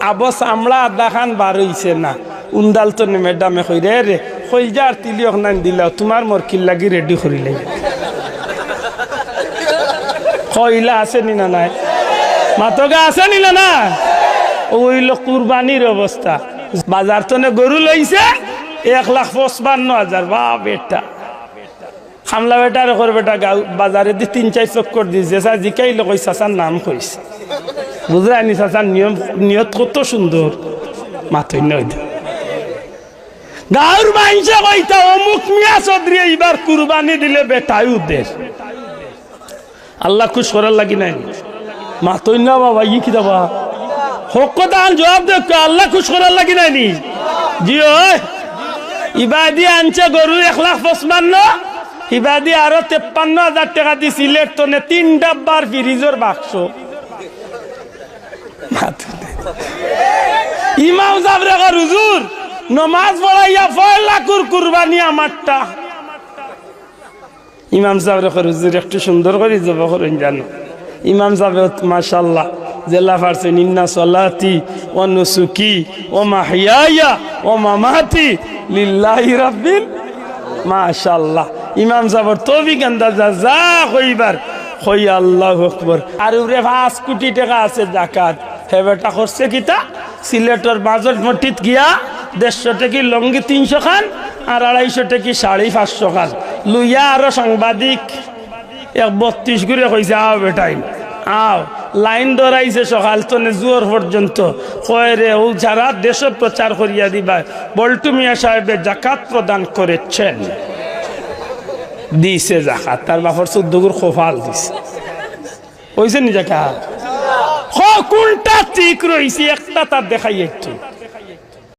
আবো চামড়া আধা খান বার হইছে না উন্দাল তো ম্যাডামে কই রে কইজার তিলিয়ক নান দিলাও তোমার মোর কিল লাগি রেডি করিলে কইলা আছে নি না নাই মাতগা আছে নি না ওইল কুরবানির অবস্থা বাজার তো গরু লইছে 1,55,000 বা বেটা খামলা বেটা আর ওর বেটা বাজারে দি 3-4 চক্কর দিছে চাচা জিকাইল কই চাচার নাম কইছে বুঝরানি চাচার নিয়ত কত সুন্দর মাথই নয় গাঁর মাইনসে কইতা অমুক মিয়া চৌধুরী এইবার কুরবানি দিলে বেটাই উদ্দের আল্লাহ খুশ করার লাগি নাই মাথই না বাবা ই কি দাবা হক দান জবাব দে আল্লাহ খুশ করার লাগি নাই নি জি ওই ইবাদি আনছে গরু 1,55,000 ইবাদি আরো 53,000 টাকা দি সিলেট তো নে 3 ডাব্বার ফ্রিজের বাক্স ইমাম সাহেব রে হুজুর নামাজ পড়াইয়া পয়লা কুরবানি আমারটা ইমাম সাহেব রে হুজুর একটু সুন্দর করে জব করেন জানো ইমাম সাহেব মাশাআল্লাহ জেলা ফারছেন ইন্না সালাতি ওয়া নুসুকি ওয়া মাহইয়ায়া ওয়া মামাতি লিল্লাহি রাব্বিল মাশাআল্লাহ ইমাম সাহেব তৌফিক আন্দাজা যা কইবার কই আল্লাহু আকবার আর ওরে 5 কোটি টাকা আছে যাকাত হে বেটা করছে কিতা সিলেটের বাজার মটিত গিয়া 150 টাকা লঙ্গি 300 খান আর 250 টাকা শাড়ি 500 খান লুইয়া আর সাংবাদিক 132 করে কইছে আও বেটাই আও লাইন ধরাইছে সকাল তো জোর পর্যন্ত কয় রে ও যারা দেশ প্রচার করিয়া দিবা বল্টু মিয়া সাহেব যাকাত প্রদান করেছেন দিছে যাকাত তার বাপর 14 গুর খোফাল দিছে হইছে নি যাকাত কোনটা ঠিক রইছে একটা তার দেখাই একটু